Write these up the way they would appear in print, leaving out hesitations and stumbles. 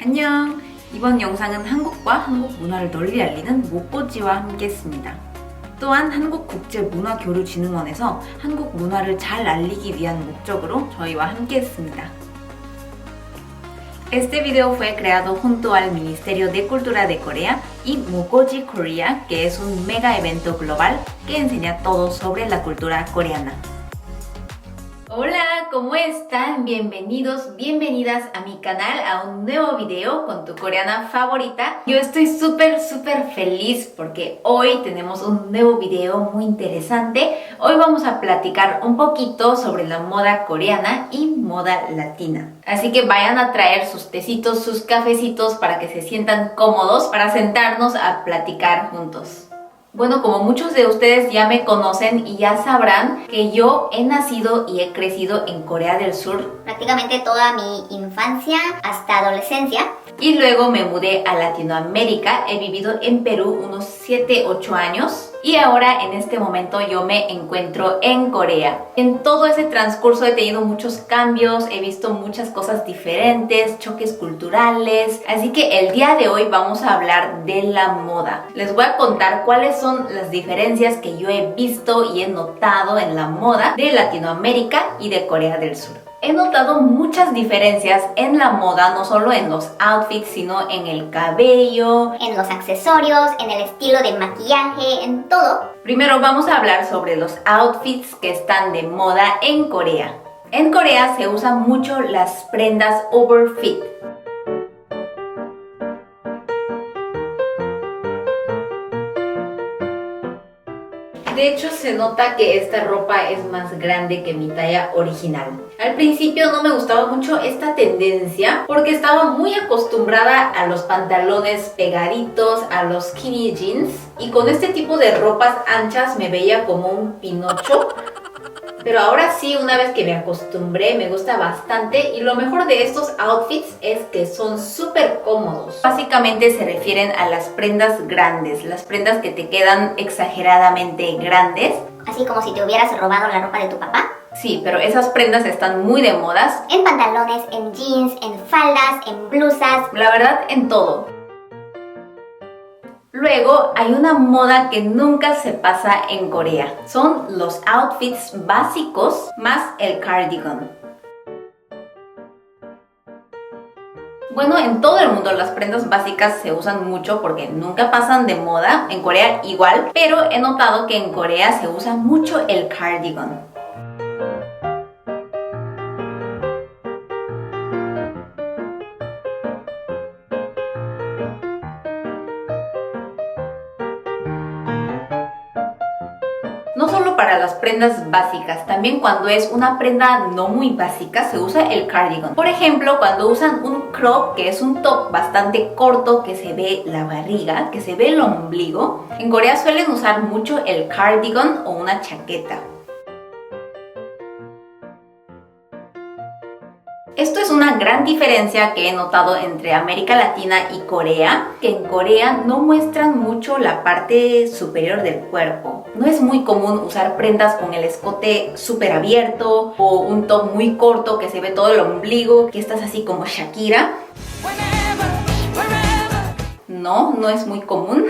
안녕! 이번 영상은 한국과 한국 문화를 널리 알리는 목고지와 함께 했습니다. 또한 한국국제문화교류진흥원에서 한국 문화를 잘 알리기 위한 목적으로 저희와 함께 했습니다. Este video fue creado junto al Ministerio de Cultura de Corea y Mukoji Korea, que es un mega evento global que enseña todo sobre la cultura coreana. Hola, ¿cómo están? Bienvenidos, bienvenidas a mi canal, a un nuevo video con tu coreana favorita. Yo estoy súper feliz porque hoy tenemos un nuevo video muy interesante. Hoy vamos a platicar un poquito sobre la moda coreana y moda latina. Así que vayan a traer sus tecitos, sus cafecitos para que se sientan cómodos para sentarnos a platicar juntos. Bueno, como muchos de ustedes ya me conocen y ya sabrán que yo he nacido y he crecido en Corea del Sur. Prácticamente toda mi infancia hasta adolescencia. Y luego me mudé a Latinoamérica. He vivido en Perú unos 7-8 años. Y ahora en este momento yo me encuentro en Corea. En todo ese transcurso he tenido muchos cambios, he visto muchas cosas diferentes, choques culturales. Así que el día de hoy vamos a hablar de la moda. Les voy a contar cuáles son las diferencias que yo he visto y he notado en la moda de Latinoamérica y de Corea del Sur. He notado muchas diferencias en la moda, no solo en los outfits, sino en el cabello, en los accesorios, en el estilo de maquillaje, en todo. Primero vamos a hablar sobre los outfits que están de moda en Corea. En Corea se usan mucho las prendas overfit. De hecho, se nota que esta ropa es más grande que mi talla original. Al principio no me gustaba mucho esta tendencia porque estaba muy acostumbrada a los pantalones pegaditos, a los skinny jeans, y con este tipo de ropas anchas me veía como un Pinocho. Pero ahora sí, una vez que me acostumbré, me gusta bastante, y lo mejor de estos outfits es que son súper cómodos. Básicamente se refieren a las prendas grandes, las prendas que te quedan exageradamente grandes. Así como si te hubieras robado la ropa de tu papá. Sí, pero esas prendas están muy de modas. En pantalones, en jeans, en faldas, en blusas. La verdad, en todo. Luego hay una moda que nunca se pasa en Corea. Son los outfits básicos más el cardigan. Bueno, en todo el mundo las prendas básicas se usan mucho porque nunca pasan de moda. En Corea igual, pero he notado que en Corea se usa mucho el cardigan. No solo para las prendas básicas, también cuando es una prenda no muy básica se usa el cardigan. Por ejemplo, cuando usan un crop, que es un top bastante corto que se ve la barriga, que se ve el ombligo, en Corea suelen usar mucho el cardigan o una chaqueta. Esto es una gran diferencia que he notado entre América Latina y Corea, que en Corea no muestran mucho la parte superior del cuerpo. No es muy común usar prendas con el escote súper abierto o un top muy corto que se ve todo el ombligo, que estás así como Shakira. No es muy común.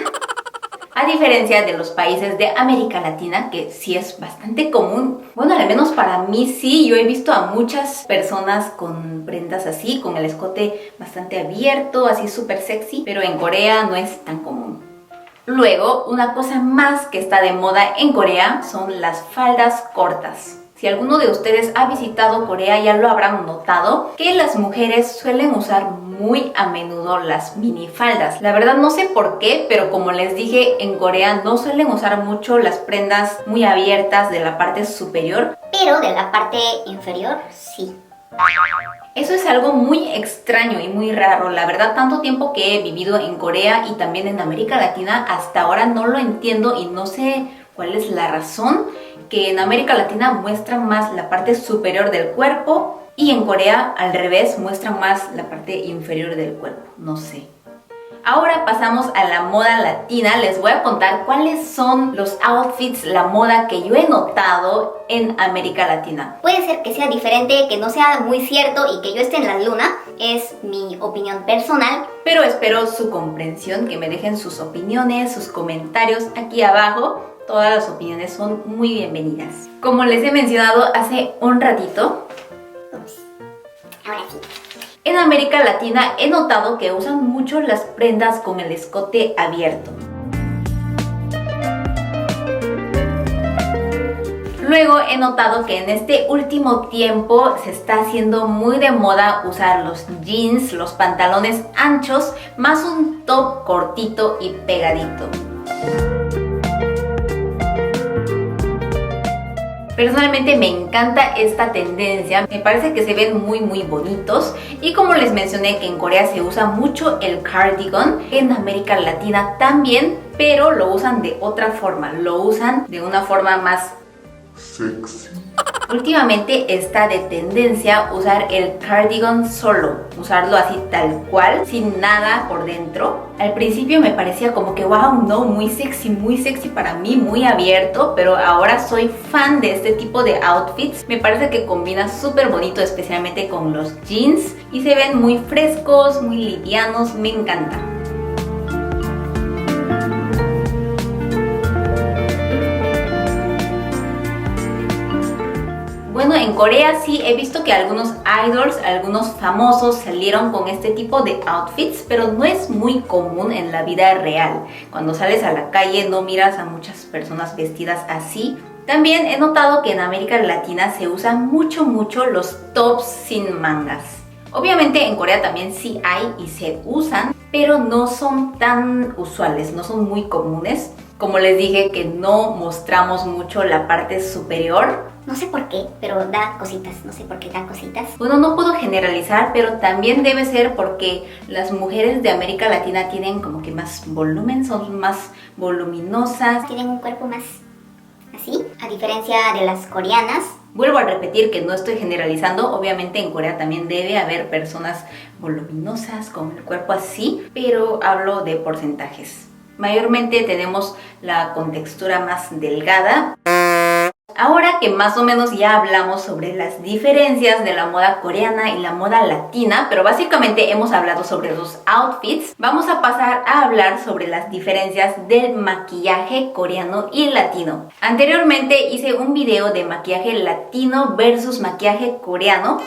A diferencia de los países de América Latina, que sí es bastante común. Bueno, al menos para mí sí, yo he visto a muchas personas con prendas así, con el escote bastante abierto, así súper sexy, pero en Corea no es tan común. Luego, una cosa más que está de moda en Corea son las faldas cortas. Si alguno de ustedes ha visitado Corea ya lo habrán notado que las mujeres suelen usar muy a menudo las minifaldas. La verdad no sé por qué, pero como les dije, en Corea no suelen usar mucho las prendas muy abiertas de la parte superior. Pero de la parte inferior, sí. Eso es algo muy extraño y muy raro. La verdad, tanto tiempo que he vivido en Corea y también en América Latina, hasta ahora no lo entiendo y no sé cuál es la razón, que en América Latina muestran más la parte superior del cuerpo y en Corea al revés muestran más la parte inferior del cuerpo. No sé. Ahora pasamos a la moda latina. Les voy a contar cuáles son los outfits, la moda que yo he notado en América Latina. Puede ser que sea diferente, que no sea muy cierto y que yo esté en la luna. Es mi opinión personal. Pero espero su comprensión, que me dejen sus opiniones, sus comentarios aquí abajo. Todas las opiniones son muy bienvenidas. Como les he mencionado hace un ratito, Ahora sí. en América Latina he notado que usan mucho las prendas con el escote abierto. Luego he notado que en este último tiempo se está haciendo muy de moda usar los jeans, los pantalones anchos, más un top cortito y pegadito. Personalmente me encanta esta tendencia, me parece que se ven muy bonitos y como les mencioné que en Corea se usa mucho el cardigan, en América Latina también, pero lo usan de otra forma, lo usan de una forma más sexy. Últimamente está de tendencia usar el cardigan solo, usarlo así tal cual, sin nada por dentro. Al principio me parecía como que wow, no, muy sexy para mí, muy abierto, pero ahora soy fan de este tipo de outfits. Me parece que combina súper bonito, especialmente con los jeans, y se ven muy frescos, muy livianos, me encanta. Bueno, en Corea sí he visto que algunos idols, algunos famosos salieron con este tipo de outfits, pero no es muy común en la vida real. Cuando sales a la calle no miras a muchas personas vestidas así. También he notado que en América Latina se usan mucho los tops sin mangas. Obviamente en Corea también sí hay y se usan, pero no son tan usuales, no son muy comunes. Como les dije que no mostramos mucho la parte superior. No sé por qué, pero da cositas. No sé por qué da cositas. Bueno, no puedo generalizar, pero también debe ser porque las mujeres de América Latina tienen como que más volumen, son más voluminosas. Tienen un cuerpo más así, a diferencia de las coreanas. Vuelvo a repetir que no estoy generalizando, obviamente en Corea también debe haber personas voluminosas con el cuerpo así, pero hablo de porcentajes. Mayormente tenemos la contextura más delgada. Ahora que más o menos ya hablamos sobre las diferencias de la moda coreana y la moda latina, pero básicamente hemos hablado sobre los outfits, vamos a pasar a hablar sobre las diferencias del maquillaje coreano y latino. Anteriormente hice un video de maquillaje latino versus maquillaje coreano.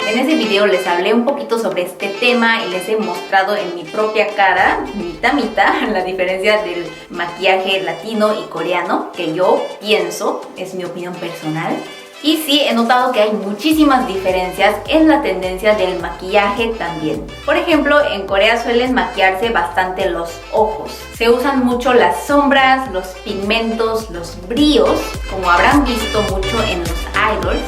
En ese video les hablé un poquito sobre este tema y les he mostrado en mi propia cara, mitad, la diferencia del maquillaje latino y coreano, que yo pienso, es mi opinión personal. Y sí, he notado que hay muchísimas diferencias en la tendencia del maquillaje también. Por ejemplo, en Corea suelen maquillarse bastante los ojos. Se usan mucho las sombras, los pigmentos, los brillos, como habrán visto mucho en los idols.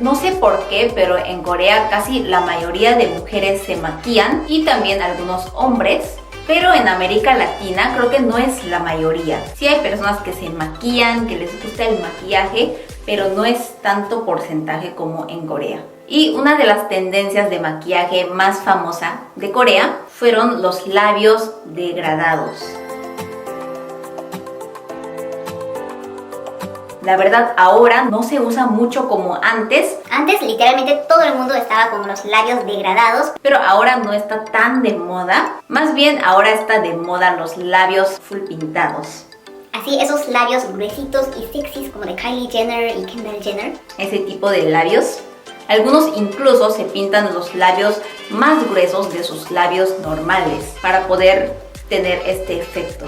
No sé por qué, pero en Corea casi la mayoría de mujeres se maquillan y también algunos hombres. Pero en América Latina creo que no es la mayoría. Sí hay personas que se maquillan, que les gusta el maquillaje, pero no es tanto porcentaje como en Corea. Y una de las tendencias de maquillaje más famosa de Corea fueron los labios degradados. La verdad, ahora no se usa mucho como antes. Antes literalmente todo el mundo estaba con los labios degradados. Pero ahora no está tan de moda. Más bien ahora está de moda los labios full pintados. Así, esos labios gruesitos y sexys como de Kylie Jenner y Kendall Jenner. Ese tipo de labios. Algunos incluso se pintan los labios más gruesos de sus labios normales para poder tener este efecto.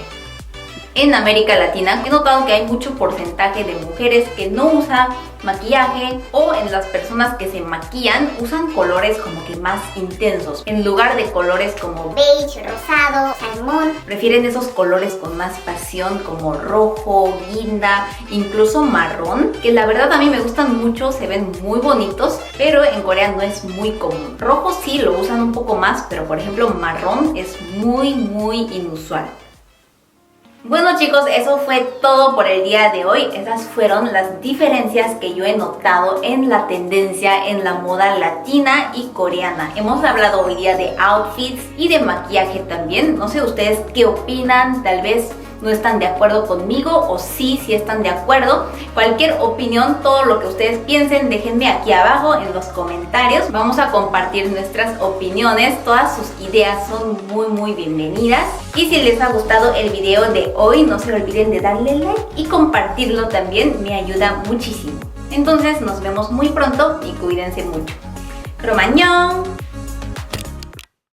En América Latina he notado que hay mucho porcentaje de mujeres que no usan maquillaje, o en las personas que se maquillan usan colores como que más intensos. En lugar de colores como beige, rosado, salmón, prefieren esos colores con más pasión como rojo, guinda, incluso marrón, que la verdad a mí me gustan mucho, se ven muy bonitos, pero en Corea no es muy común. Rojo sí lo usan un poco más, pero por ejemplo marrón es muy inusual. Bueno chicos, eso fue todo por el día de hoy. Esas fueron las diferencias que yo he notado en la tendencia en la moda latina y coreana. Hemos hablado hoy día de outfits y de maquillaje también. No sé ustedes qué opinan, tal vez no están de acuerdo conmigo o sí están de acuerdo. Cualquier opinión, todo lo que ustedes piensen, déjenme aquí abajo en los comentarios. Vamos a compartir nuestras opiniones, todas sus ideas son muy bienvenidas. Y si les ha gustado el video de hoy, no se olviden de darle like y compartirlo también, me ayuda muchísimo. Entonces nos vemos muy pronto y cuídense mucho. ¡Cromañón!